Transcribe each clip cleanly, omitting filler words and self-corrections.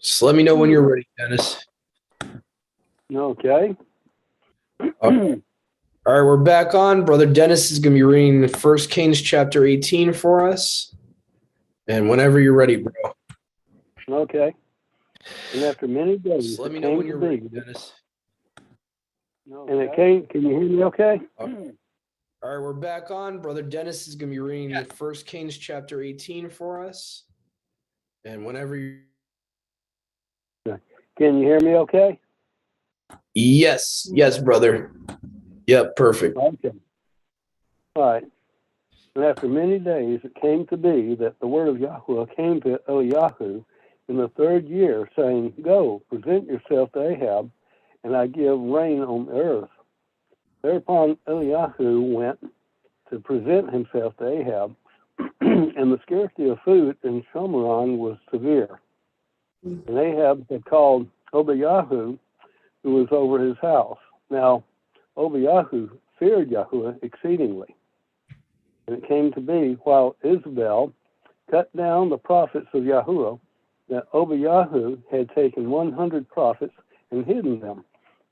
Just let me know when you're ready, Dennis. Okay. All right, we're back on. Brother Dennis is going to be reading 1 Kings chapter 18 for us. And whenever you're ready, bro. Okay. And after many days, Just let me know when you're ready, Dennis. And it came, can you hear me okay? All right, we're back on. Brother Dennis is going to be reading 1 Kings chapter 18 for us. And whenever you... Can you hear me okay? Yes, brother. Yep, perfect. Okay. All right. And after many days, it came to be that the word of Yahweh came to Eliyahu in the 3rd year, saying, Go, present yourself to Ahab, and I give rain on the earth. Thereupon Eliyahu went to present himself to Ahab, and the scarcity of food in Shomron was severe. And Ahab had called Obiyahu, who was over his house. Now, Obiyahu feared Yahweh exceedingly. And it came to be, while Isabel cut down the prophets of Yahweh, that Obiyahu had taken 100 prophets and hidden them,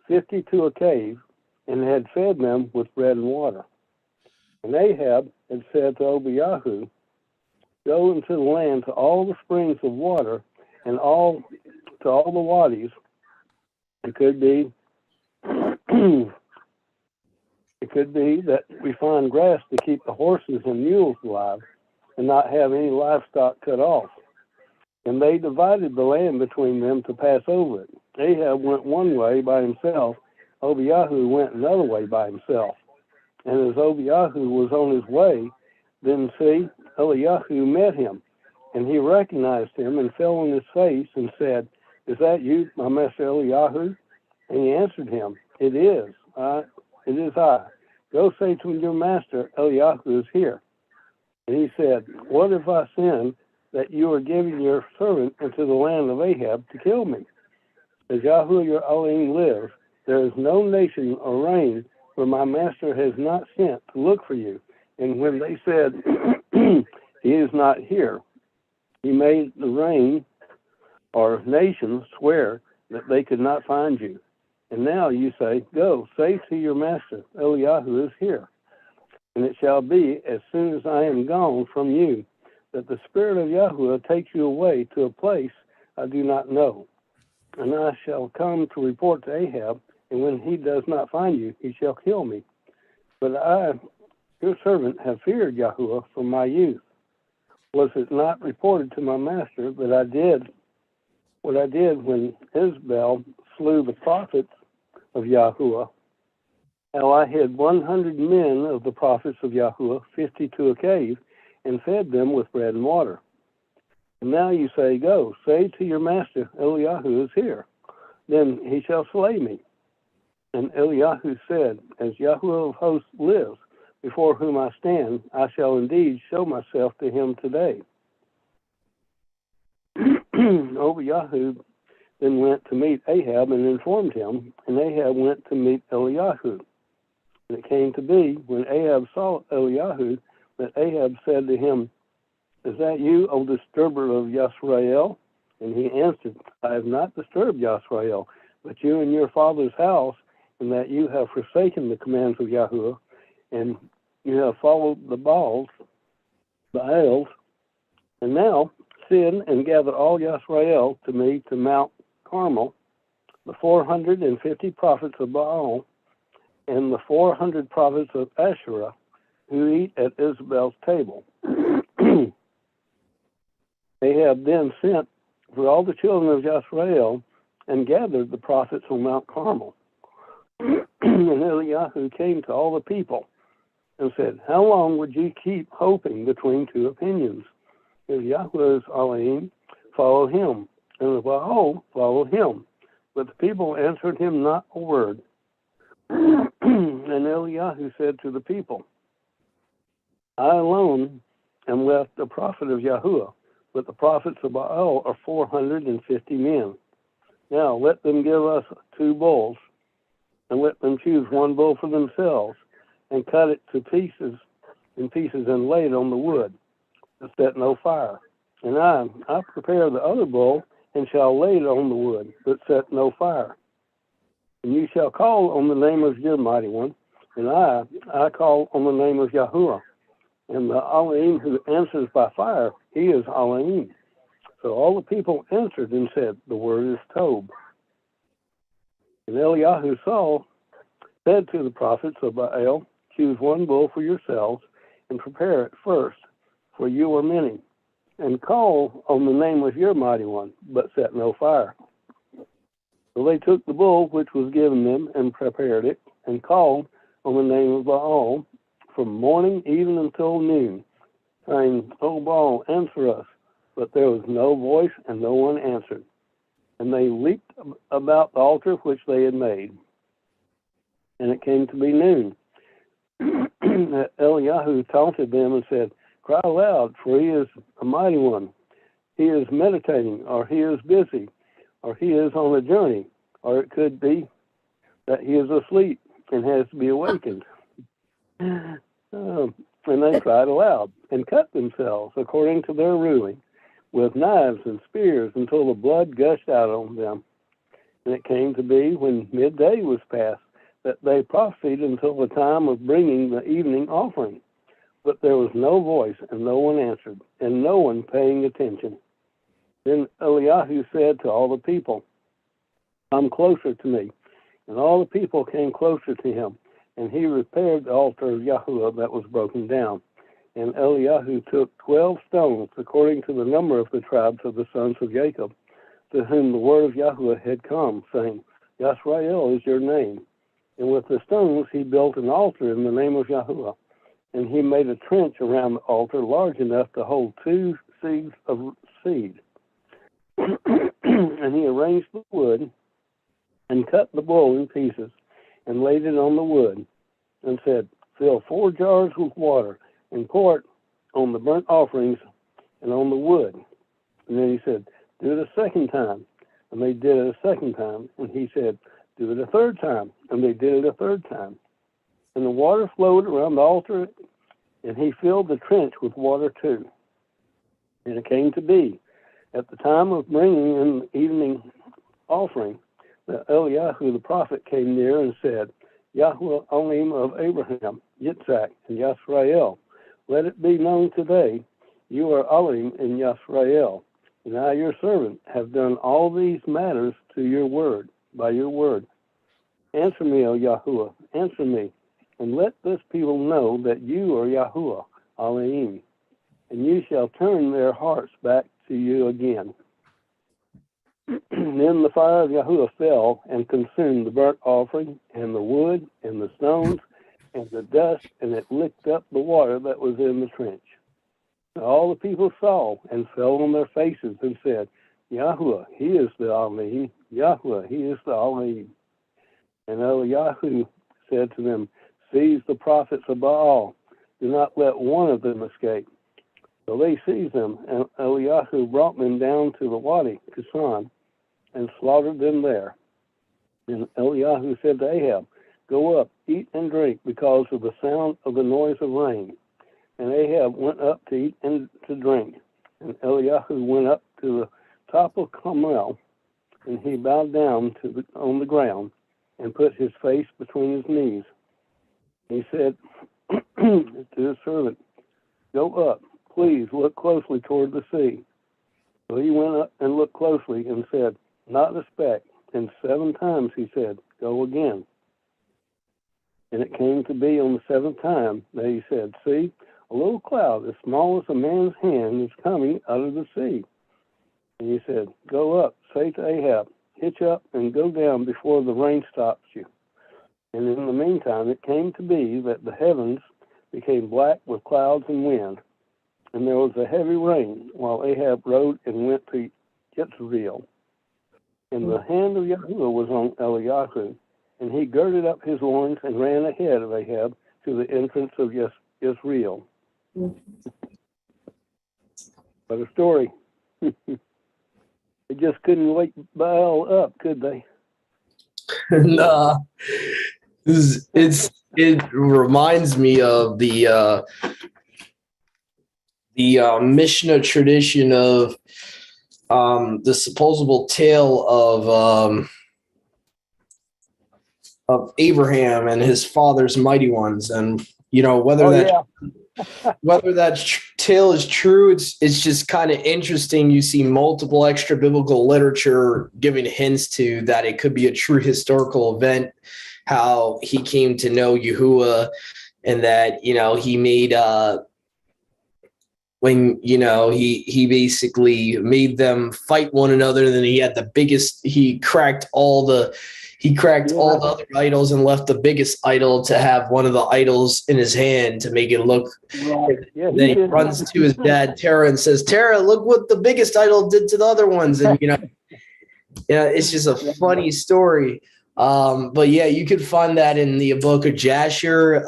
50 to a cave, and had fed them with bread and water. And Ahab had said to Obiyahu, Go into the land to all the springs of water and to all the wadis. It could be that we find grass to keep the horses and mules alive and not have any livestock cut off. And they divided the land between them to pass over it. Ahab went one way by himself, Obiyahu went another way by himself. And as Obiyahu was on his way, then see, Eliyahu met him, and he recognized him and fell on his face and said, Is that you, my master Eliyahu? And he answered him, It is I. Go say to your master, Eliyahu is here. And he said, What have I sinned that you are giving your servant into the land of Ahab to kill me? As Yahweh your Elohim lives, there is no nation or reign where my master has not sent to look for you. And when they said, He is not here, he made the reign or nations swear that they could not find you. And now you say, Go, say to your master, Eliyahu is here. And it shall be, as soon as I am gone from you, that the Spirit of Yahweh takes you away to a place I do not know. And I shall come to report to Ahab, and when he does not find you, he shall kill me. But I, your servant, have feared Yahweh from my youth. Was it not reported to my master that I did what I did when Isabel slew the prophets of Yahweh? How I hid 100 men of the prophets of Yahweh, 50 to a cave, and fed them with bread and water. And now you say, Go, say to your master, Eliyahu is here. Then he shall slay me. And Eliyahu said, As Yahweh of hosts lives, before whom I stand, I shall indeed show myself to him today. Obiyahu then went to meet Ahab and informed him, and Ahab went to meet Eliyahu. And it came to be, when Ahab saw Eliyahu, that Ahab said to him, Is that you, O disturber of Yisrael? And he answered, I have not disturbed Yisrael, but you and your father's house, and that you have forsaken the commands of Yahweh, and you have followed the Baals, and now send and gather all Yisrael to me to Mount Carmel, the 450 prophets of Baal, and the 400 prophets of Asherah, who eat at Isabel's table. Ahab then sent for all the children of Yisrael and gathered the prophets on Mount Carmel. And Eliyahu came to all the people and said, How long would you keep hoping between two opinions? If Yahweh is Elohim, follow him, and if Baal, follow him. But the people answered him not a word. And Eliyahu said to the people, I alone am left a prophet of Yahuwah, but the prophets of Baal are 450 men. Now let them give us 2 bulls, and let them choose 1 bull for themselves, and cut it to pieces and lay it on the wood, to set no fire. And I prepare the other bull and shall lay it on the wood, but set no fire. And you shall call on the name of your mighty one, and I call on the name of Yahuwah. And the Elohim who answers by fire, he is Elohim. So all the people answered and said, the word is Tob. And Eliyahu said to the prophets of Baal, choose one bull for yourselves, and prepare it first, for you are many, and call on the name of your mighty one, but set no fire. So they took the bull which was given them, and prepared it, and called on the name of Baal from morning even until noon, saying, O Baal, answer us. But there was no voice, and no one answered. And they leaped about the altar which they had made. And it came to be noon. Eliyahu taunted them and said, cry aloud, for he is a mighty one. He is meditating, or he is busy, or he is on a journey, or it could be that he is asleep and has to be awakened. And they cried aloud and cut themselves according to their ruling with knives and spears until the blood gushed out on them. And it came to be when midday was past that they prophesied until the time of bringing the evening offering. But there was no voice, and no one answered, and no one paying attention. Then Eliyahu said to all the people, come closer to me. And all the people came closer to him, and he repaired the altar of Yahuwah that was broken down. And Eliyahu took 12 stones, according to the number of the tribes of the sons of Jacob, to whom the word of Yahuwah had come, saying, Yisrael is your name. And with the stones he built an altar in the name of Yahuwah. And he made a trench around the altar large enough to hold 2 seeds of seed. And he arranged the wood and cut the bull in pieces and laid it on the wood and said, fill 4 jars with water and pour it on the burnt offerings and on the wood. And then he said, do it a second time. And they did it a second time. And he said, do it a third time. And they did it a third time. And the water flowed around the altar, and he filled the trench with water too. And it came to be, at the time of bringing in the evening offering, that Eliyahu the prophet came near and said, Yahuwah Elohim of Abraham, Yitzhak, and Yisrael, let it be known today, you are Elohim in Yisrael, and I, your servant, have done all these matters to your word, by your word. Answer me, O Yahuwah, answer me, and let this people know that you are Yahuwah Elohim, and you shall turn their hearts back to you again. Then the fire of Yahuwah fell and consumed the burnt offering and the wood and the stones and the dust, and it licked up the water that was in the trench. And all the people saw and fell on their faces and said, Yahuwah, he is the Elohim. Yahuwah, he is the Elohim. And Eliyahu said to them, seize the prophets of Baal. Do not let one of them escape. So they seized them, and Eliyahu brought them down to the Wadi Kishon and slaughtered them there. And Eliyahu said to Ahab, go up, eat and drink, because of the sound of the noise of rain. And Ahab went up to eat and to drink. And Eliyahu went up to the top of Carmel, and he bowed down on the ground and put his face between his knees. He said to his servant, go up, please look closely toward the sea. So he went up and looked closely and said, not a speck. And 7 times he said, go again. And it came to be on the 7th time that he said, see, a little cloud as small as a man's hand is coming out of the sea. And he said, go up, say to Ahab, hitch up and go down before the rain stops you. And in the meantime it came to be that the heavens became black with clouds and wind, and there was a heavy rain, while Ahab rode and went to Jezreel. And the hand of Yahuwah was on Eliyahu, and he girded up his loins and ran ahead of Ahab to the entrance of Jezreel. What a story. They just couldn't wake Baal up, could they? Nah. It reminds me of the Mishnah tradition of the supposable tale of Abraham and his father's mighty ones, and whether that tale is true, it's just kind of interesting. You see multiple extra biblical literature giving hints to that it could be a true historical event, how he came to know Yahuwah, and that he made when he basically made them fight one another, and then he cracked all the other idols and left the biggest idol to have one of the idols in his hand to make it look. Right. Yeah, then he runs to his dad Terah and says, Terah, look what the biggest idol did to the other ones. And it's just a funny story. But yeah, you could find that in the book of Jasher.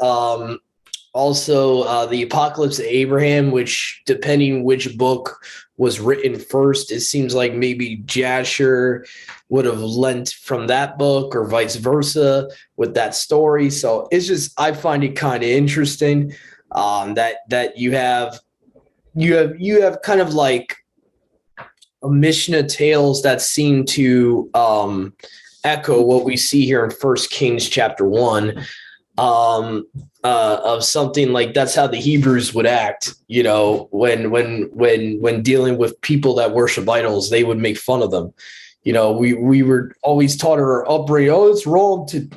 Also, the Apocalypse of Abraham, which, depending which book was written first, it seems like maybe Jasher would have lent from that book or vice versa with that story. So it's just, I find it kind of interesting that you have kind of like a Mishnah tales that seem to echo what we see here in 1 Kings chapter 1. Of something like that's how the Hebrews would act, when dealing with people that worship idols, they would make fun of them. We were always taught our upbringing, it's wrong to,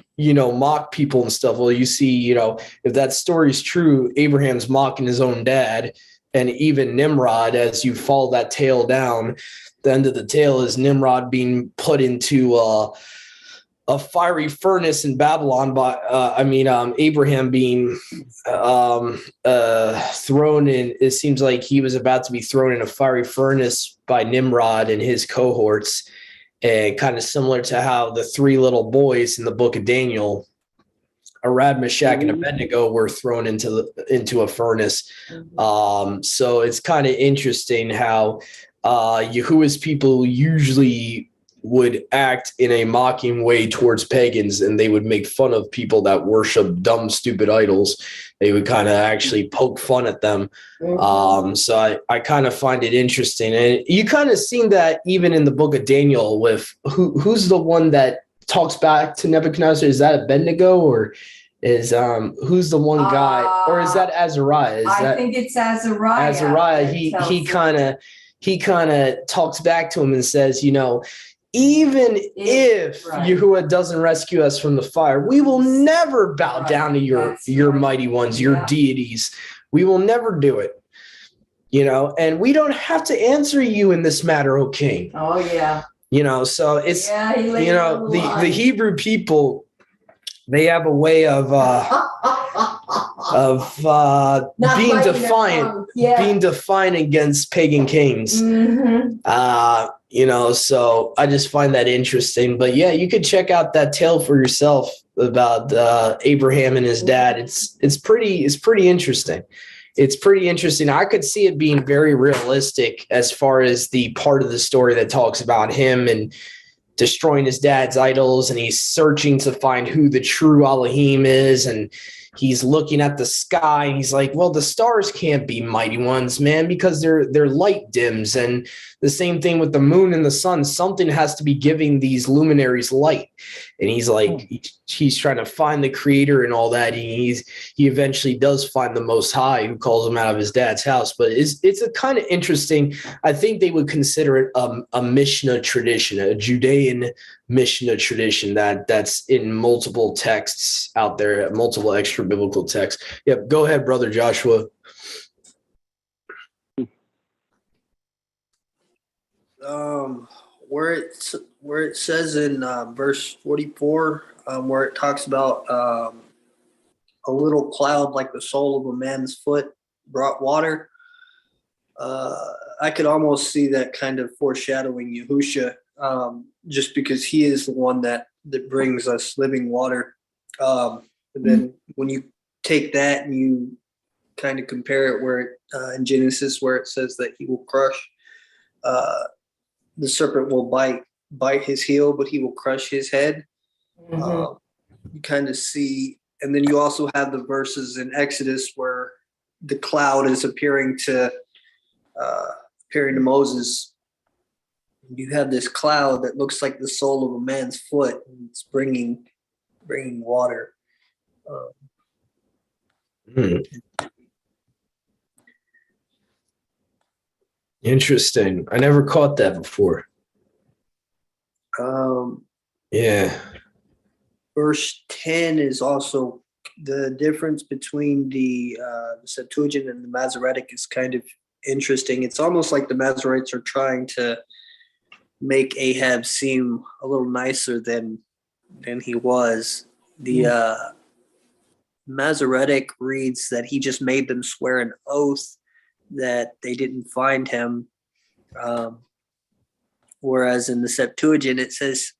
mock people and stuff. Well, you see, if that story is true, Abraham's mocking his own dad, and even Nimrod, as you follow that tale down, the end of the tale is Nimrod being put into a fiery furnace in Babylon by, Abraham being thrown in. It seems like he was about to be thrown in a fiery furnace by Nimrod and his cohorts, and kind of similar to how the three little boys in the book of Daniel, Arad, Meshach, and Abednego, were thrown into a furnace. So it's kind of interesting how Yahuwah's people usually would act in a mocking way towards pagans, and they would make fun of people that worship dumb, stupid idols. They would kind of actually poke fun at them. So I kind of find it interesting. And you kind of seen that even in the book of Daniel with who's the one that talks back to Nebuchadnezzar? Is that Abednego, or is who's the one guy, or is that Azariah? I think it's Azariah. Azariah, he kind of talks back to him and says, even if Yahuwah doesn't rescue us from the fire, we will never bow down to your mighty ones, your deities. We will never do it. And we don't have to answer you in this matter, O king. Oh, yeah. So it's, the Hebrew people, they have a way of being defiant against pagan kings. So I just find that interesting. But yeah, you could check out that tale for yourself about Abraham and his dad. It's pretty interesting. It's pretty interesting. I could see it being very realistic as far as the part of the story that talks about him and destroying his dad's idols, and he's searching to find who the true Elohim is, and he's looking at the sky and he's like, well, the stars can't be mighty ones, man, because their light dims. And the same thing with the moon and the sun. Something has to be giving these luminaries light. And he's like, he's trying to find the creator and all that. He eventually does find the Most High, who calls him out of his dad's house. But it's a kind of interesting. I think they would consider it a Mishnah tradition, a Judean Mishnah tradition that's in multiple texts out there, multiple extra biblical texts. Yep. Go ahead, Brother Joshua. Where it says in verse 44, where it talks about a little cloud like the sole of a man's foot brought water, I could almost see that kind of foreshadowing Yahusha, just because he is the one that brings us living water. And then when you take that and you kind of compare it where in Genesis, where it says that he will crush, the serpent will bite his heel, but he will crush his head. You kind of see, and then you also have the verses in Exodus where the cloud is appearing to Moses, You have this cloud that looks like the sole of a man's foot, and it's bringing water. Interesting. I never caught that before. Yeah. Verse 10 is also the difference between the Septuagint and the Masoretic is kind of interesting. It's almost like the Masoretes are trying to make Ahab seem a little nicer than he was. The Masoretic reads that he just made them swear an oath that they didn't find him. Whereas in the Septuagint, it says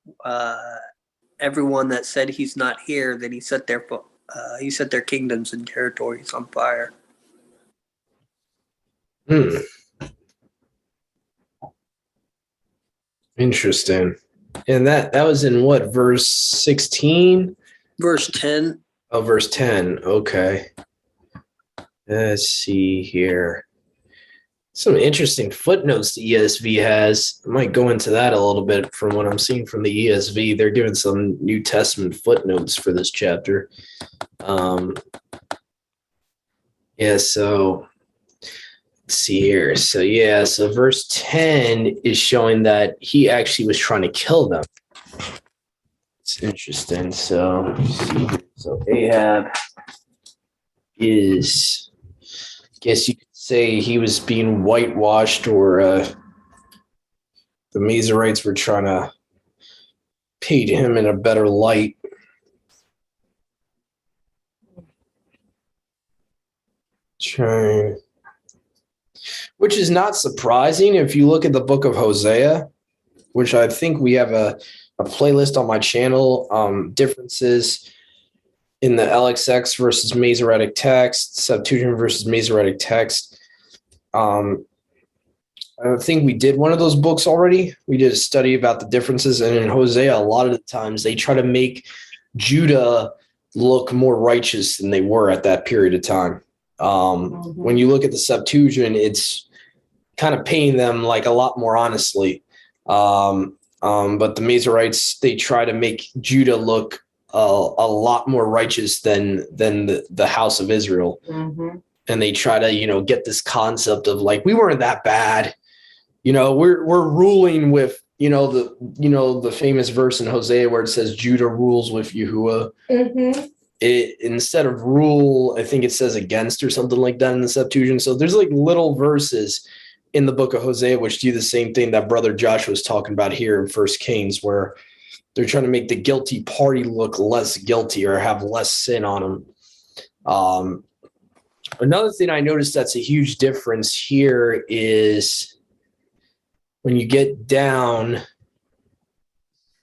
everyone that said he's not here, then he set their kingdoms and territories on fire. Interesting. And that was in what, verse 16? Verse 10. Oh, verse 10. Okay. Let's see here. Some interesting footnotes the ESV has. I might go into that a little bit from what I'm seeing from the ESV. They're giving some New Testament footnotes for this chapter. So let's see here. So verse 10 is showing that he actually was trying to kill them. It's interesting. So Ahab is, I guess you could say he was being whitewashed, or the Masoretes were trying to paint him in a better light. Which is not surprising if you look at the book of Hosea, which I think we have a playlist on my channel, differences in the LXX versus Masoretic text, Septuagint versus Masoretic text. I think we did one of those books already. We did a study about the differences, and in Hosea, a lot of the times they try to make Judah look more righteous than they were at that period of time. When you look at the Septuagint, it's kind of painting them like a lot more honestly. But the Masoretes, they try to make Judah look a lot more righteous than the house of Israel. And they try to, get this concept of like, we weren't that bad. We're ruling with, the famous verse in Hosea where it says Judah rules with Yahuwah. Instead of rule, I think it says against or something like that in the Septuagint. So there's like little verses in the book of Hosea which do the same thing that Brother Joshua was talking about here in 1 Kings, where they're trying to make the guilty party look less guilty or have less sin on them. Another thing I noticed that's a huge difference here is when you get down,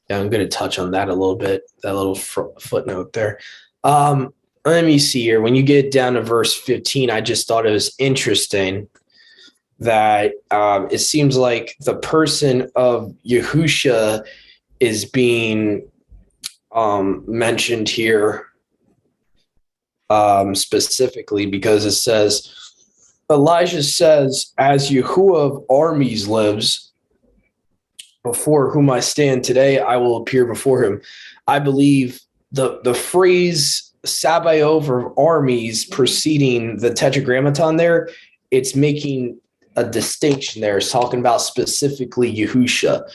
I'm going to touch on that a little bit, that little footnote there. Let me see here. When you get down to verse 15, I just thought it was interesting that it seems like the person of Yahusha is being mentioned here specifically because it says, Elijah says, as Yahuwah of armies lives, before whom I stand today, I will appear before him. I believe the phrase Sabaoth of armies preceding the Tetragrammaton there, it's making a distinction there. It's talking about specifically Yahusha.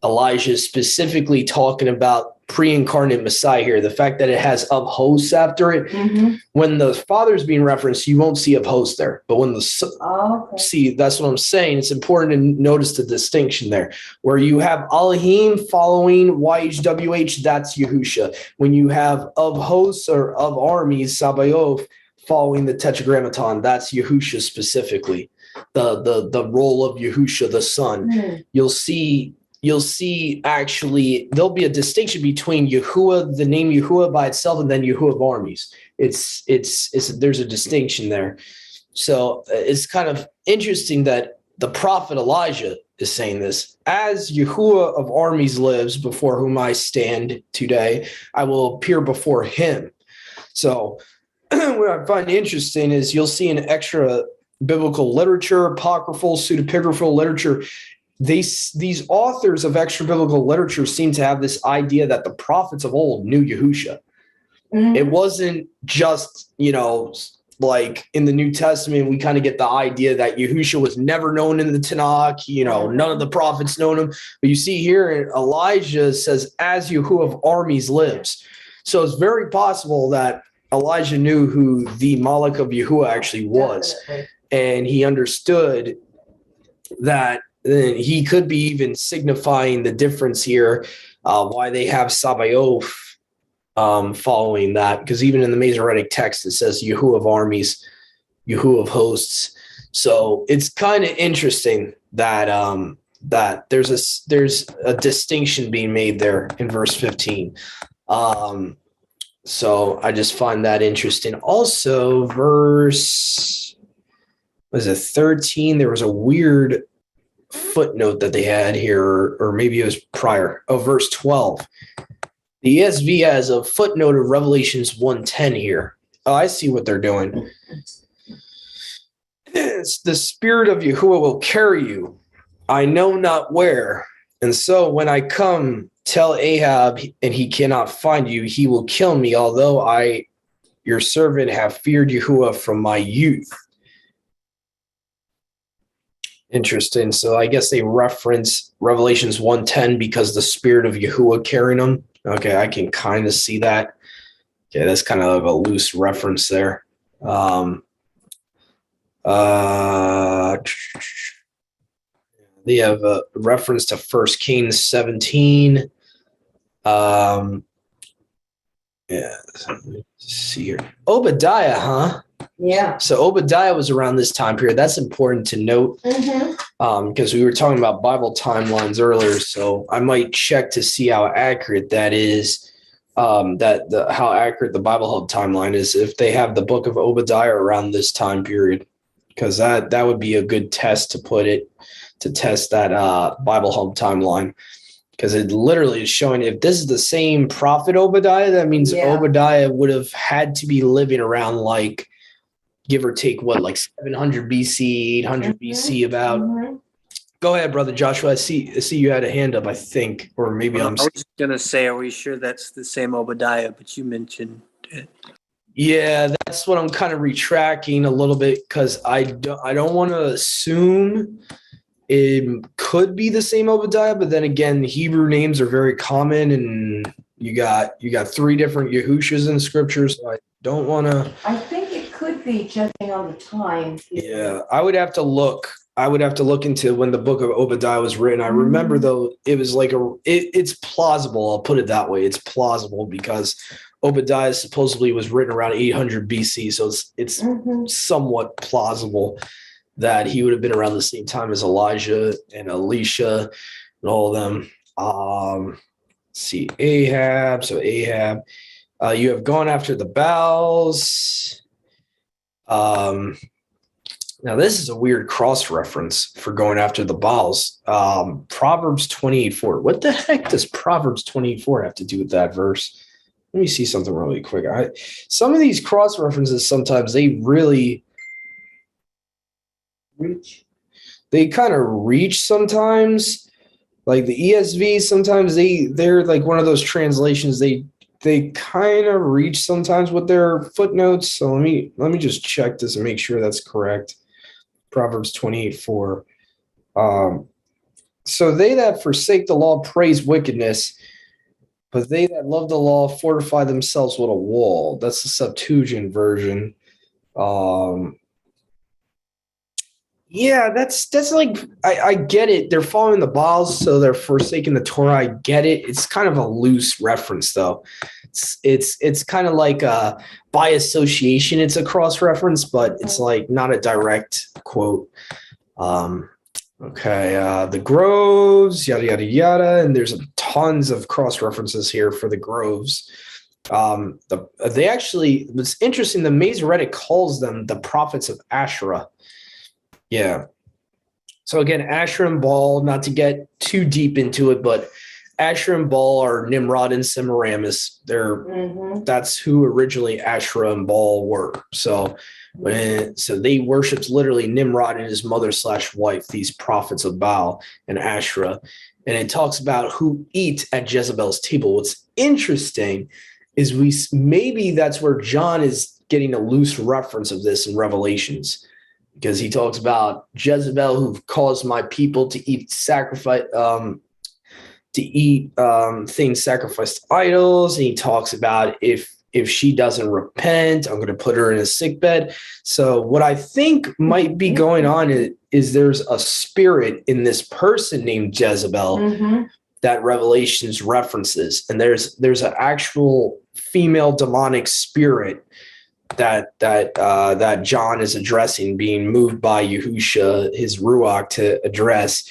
Elijah is specifically talking about pre-incarnate Messiah here. The fact that it has of hosts after it, when the Father is being referenced, you won't see of hosts there. But when see, that's what I'm saying. It's important to notice the distinction there. Where you have Elohim following YHWH, that's Yahusha. When you have of hosts or of armies, Sabaoth, following the Tetragrammaton, that's Yahusha specifically. The role of Yahusha, the Son. You'll see actually there'll be a distinction between Yahuwah, the name Yahuwah by itself, and then Yahuwah of armies. It's there's a distinction there. So it's kind of interesting that the prophet Elijah is saying this. As Yahuwah of armies lives, before whom I stand today, I will appear before him. So what I find interesting is you'll see an extra biblical literature, apocryphal, pseudepigraphal literature these authors of extra biblical literature seem to have this idea that the prophets of old knew Yahusha. Mm-hmm. It wasn't just, like in the New Testament, we kind of get the idea that Yahusha was never known in the Tanakh. None of the prophets known him. But you see here, Elijah says, as Yahuwah of armies lives. So it's very possible that Elijah knew who the Malach of Yahuwah actually was. Definitely. And he understood that he could be even signifying the difference here, why they have Sabaoth following that, because even in the Masoretic text, it says Yahuwah of armies, Yahuwah of hosts. So it's kind of interesting that that there's a distinction being made there in verse 15. So I just find that interesting. Also, verse 13, there was a weird footnote that they had here, or maybe it was prior. Oh, verse 12. The ESV has a footnote of Revelations 1:10 here. Oh, I see what they're doing. It's the Spirit of Yahuwah will carry you, I know not where. And so when I come, tell Ahab, and he cannot find you, he will kill me, although I, your servant, have feared Yahuwah from my youth. Interesting. So I guess they reference Revelations 1:10 because the Spirit of Yahuwah carrying them. Okay, I can kind of see that. Okay, that's kind of a loose reference there. They have a reference to 1 Kings 17. Yeah, let's see here. Obadiah, huh? Yeah. So Obadiah was around this time period. That's important to note, because we were talking about Bible timelines earlier. So I might check to see how accurate that is. How accurate the Bible Hub timeline is if they have the book of Obadiah around this time period, because that would be a good test to test that Bible Hub timeline. Because it literally is showing if this is the same prophet Obadiah, that means Obadiah would have had to be living around like, give or take, like 700 BC, 800 BC about. Go ahead, Brother Joshua. I see you had a hand up, I think, or maybe I was going to say, are we sure that's the same Obadiah? But you mentioned it. Yeah, that's what I'm kind of retracting a little bit, because I don't want to assume it could be the same Obadiah, but then again, Hebrew names are very common, and you got 3 different Yahushas in Scripture, so I don't want to. I think it could be judging on the time. Yeah, I would have to look into when the book of Obadiah was written. I remember though it was like it's plausible. I'll put it that way. It's plausible because Obadiah supposedly was written around 800 BC, so it's somewhat plausible that he would have been around the same time as Elijah and Elisha and all of them. See Ahab. So Ahab, you have gone after the Baals. Now this is a weird cross reference for going after the Baals. Proverbs 28:4. What the heck does Proverbs 28:4 have to do with that verse? Let me see something really quick. Some of these cross references, sometimes they really reach. They kind of reach sometimes. Like the ESV, sometimes they're like one of those translations. They kind of reach sometimes with their footnotes. So let me just check this and make sure that's correct. Proverbs 28:4. So they that forsake the law praise wickedness, but they that love the law fortify themselves with a wall. That's the Septuagint version. Yeah, that's like I get it. They're following the Baals, so they're forsaking the Torah. I get it. It's kind of a loose reference, though. It's kind of like by association. It's a cross reference, but it's like not a direct quote. Okay, the groves, yada yada yada, and there's tons of cross references here for the groves. They actually, what's interesting, the Masoretic calls them the Prophets of Asherah. Yeah. So again, Asherah and Baal, not to get too deep into it, but Asherah and Baal are Nimrod and Semiramis. That's who originally Asherah and Baal were. So they worshipped literally Nimrod and his mother/wife, these prophets of Baal and Asherah. And it talks about who eat at Jezebel's table. What's interesting is maybe that's where John is getting a loose reference of this in Revelations, because he talks about Jezebel who caused my people to eat things sacrificed to idols. And he talks about if she doesn't repent, I'm going to put her in a sick bed. So what I think might be going on is there's a spirit in this person named Jezebel that Revelations references. And there's an actual female demonic spirit that John is addressing, being moved by Yahusha, his Ruach, to address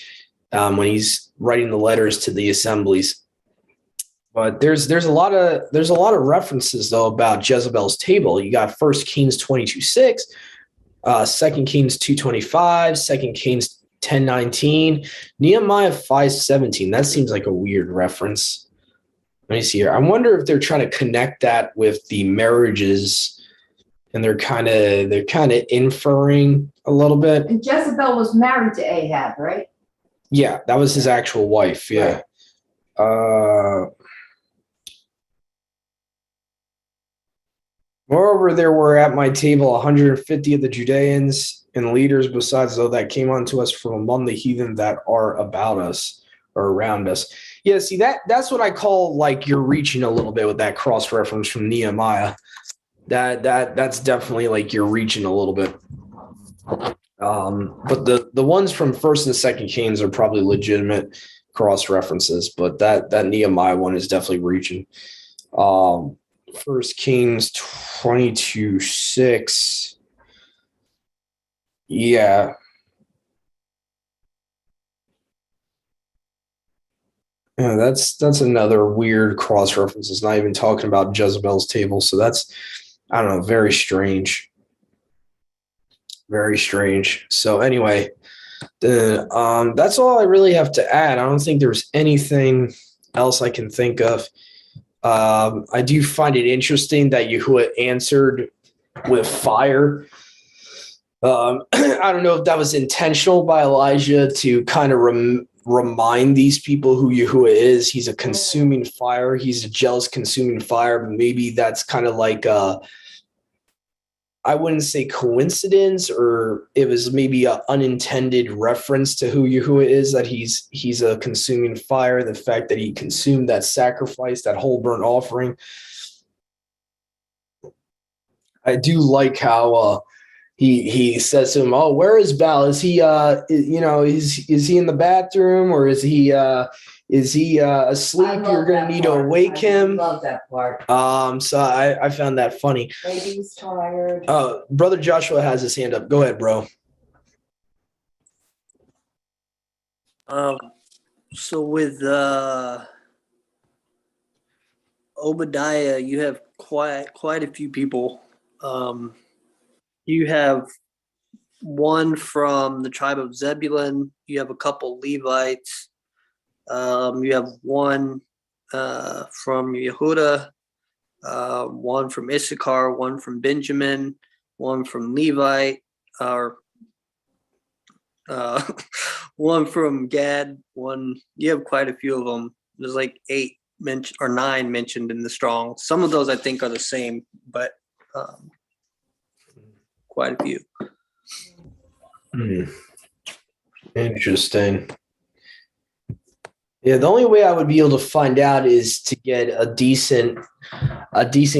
when he's writing the letters to the assemblies. But there's a lot of references though about Jezebel's table. You got 1 Kings 22:6, 2 Kings 2:25, 2 Kings 10:19, Nehemiah 5:17. That seems like a weird reference. Let me see here. I wonder if they're trying to connect that with the marriages, and they're kind of inferring a little bit. And Jezebel was married to Ahab, right? Yeah, that was his actual wife. Yeah. Moreover, there were at my table 150 of the Judeans and leaders besides those that came unto us from among the heathen that are about us or around us. Yeah, see, that's what I call like you're reaching a little bit with that cross reference from Nehemiah. That's definitely like you're reaching a little bit. But the ones from 1st and 2nd Kings are probably legitimate cross references, but that Nehemiah one is definitely reaching. 1 Kings 22:6. Yeah. Yeah, that's another weird cross reference. It's not even talking about Jezebel's table. So that's, I don't know, very strange. Very strange. So anyway, that's all I really have to add. I don't think there's anything else I can think of. I do find it interesting that Yahuwah answered with fire. I don't know if that was intentional by Elijah to kind of remind these people who Yahuwah is. He's a consuming fire. He's a jealous consuming fire. But maybe that's kind of like I wouldn't say coincidence, or it was maybe an unintended reference to who Yahuwah is, that he's a consuming fire. The fact that he consumed that sacrifice, that whole burnt offering. I do like how he says to him, "Oh, where is Baal? Is he is he in the bathroom, or is he asleep? You're gonna need to awake him." I love that part. So I found that funny. Maybe he's tired. Brother Joshua has his hand up. Go ahead, bro. So with Obadiah, you have quite a few people. You have one from the tribe of Zebulun. You have a couple Levites. You have one from Yehuda, one from Issachar, one from Benjamin, one from Levite, or one from Gad. You have quite a few of them. There's like 9 mentioned in the Strong. Some of those I think are the same, but quite a few. Interesting. Yeah, the only way I would be able to find out is to get a decent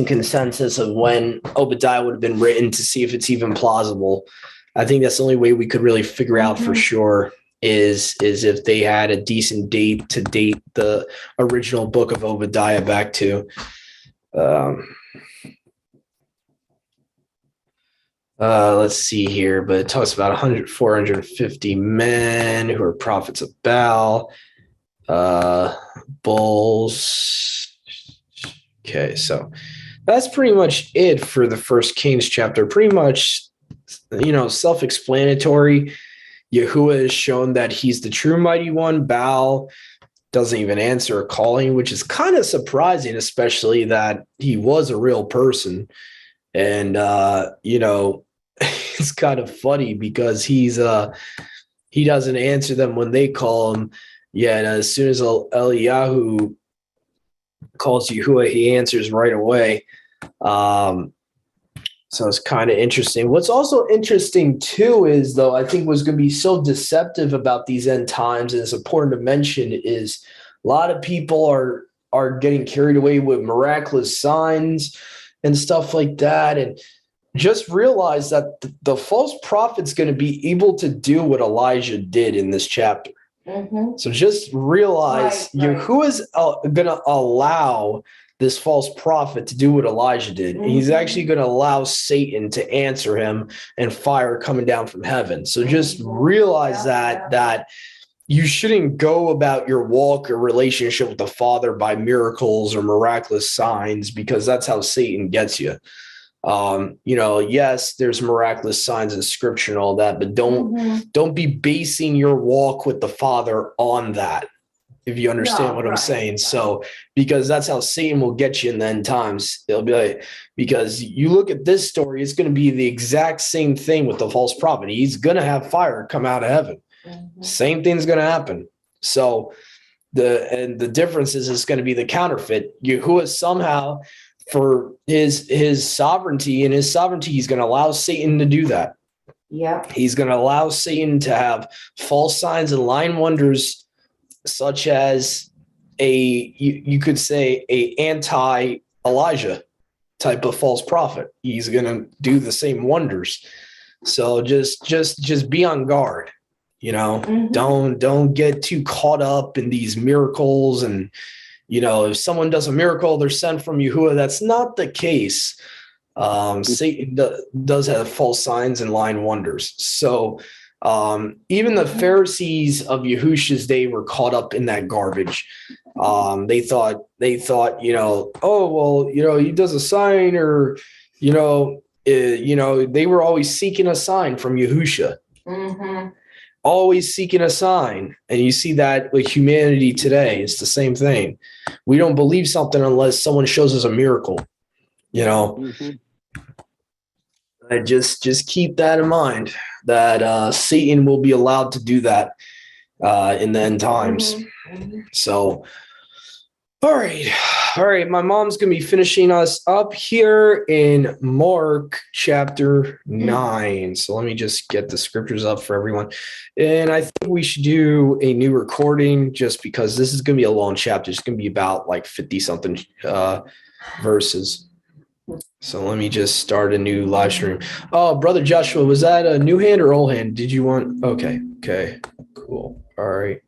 consensus of when Obadiah would have been written, to see if it's even plausible. I think that's the only way we could really figure out for sure is if they had a decent date to date the original book of Obadiah back to. Let's see here, but it talks about 450 men who are prophets of Baal. Bulls. Okay, so that's pretty much it for the 1 Kings chapter. Pretty much, self-explanatory. Yahuwah has shown that he's the true mighty one. Baal doesn't even answer a calling, which is kind of surprising, especially that he was a real person. And it's kind of funny because he doesn't answer them when they call him. Yet as soon as Eliyahu calls Yahuwah, he answers right away. So it's kind of interesting. What's also interesting too is, though, I think what's going to be so deceptive about these end times, and it's important to mention, is a lot of people are getting carried away with miraculous signs and stuff like that. And just realize that the false prophet's going to be able to do what Elijah did in this chapter. Mhm. So just realize Right. Yahuwah is going to allow this false prophet to do what Elijah did. And he's actually going to allow Satan to answer him and fire coming down from heaven. So just realize that you shouldn't go about your walk or relationship with the Father by miracles or miraculous signs, because that's how Satan gets you. Yes, there's miraculous signs in scripture and all that, but don't be basing your walk with the Father on that, if you understand what I'm saying. So, because that's how Satan will get you in the end times. It'll be like, because you look at this story, it's going to be the exact same thing with the false prophet. He's going to have fire come out of heaven. Same thing's going to happen. So the difference is it's going to be the counterfeit. Yahuwah somehow, for his sovereignty, he's going to allow Satan to do that. Yeah. He's going to allow Satan to have false signs and lying wonders, such as you could say a anti-Elijah type of false prophet. He's going to do the same wonders. So just be on guard. Don't get too caught up in these miracles. And if someone does a miracle, they're sent from Yahuwah. That's not the case. Satan does have false signs and lying wonders. So even the Pharisees of Yahusha's day were caught up in that garbage. They thought, oh, well, he does a sign, or, they were always seeking a sign from Yahusha. Always seeking a sign. And you see that with humanity today. It's the same thing. We don't believe something unless someone shows us a miracle. I just keep that in mind, that Satan will be allowed to do that in the end times. So, all right. My mom's going to be finishing us up here in Mark chapter 9. So let me just get the scriptures up for everyone. And I think we should do a new recording, just because this is going to be a long chapter. It's going to be about like 50 something verses. So let me just start a new live stream. Oh, Brother Joshua, was that a new hand or old hand? Did you want? Okay, cool. All right.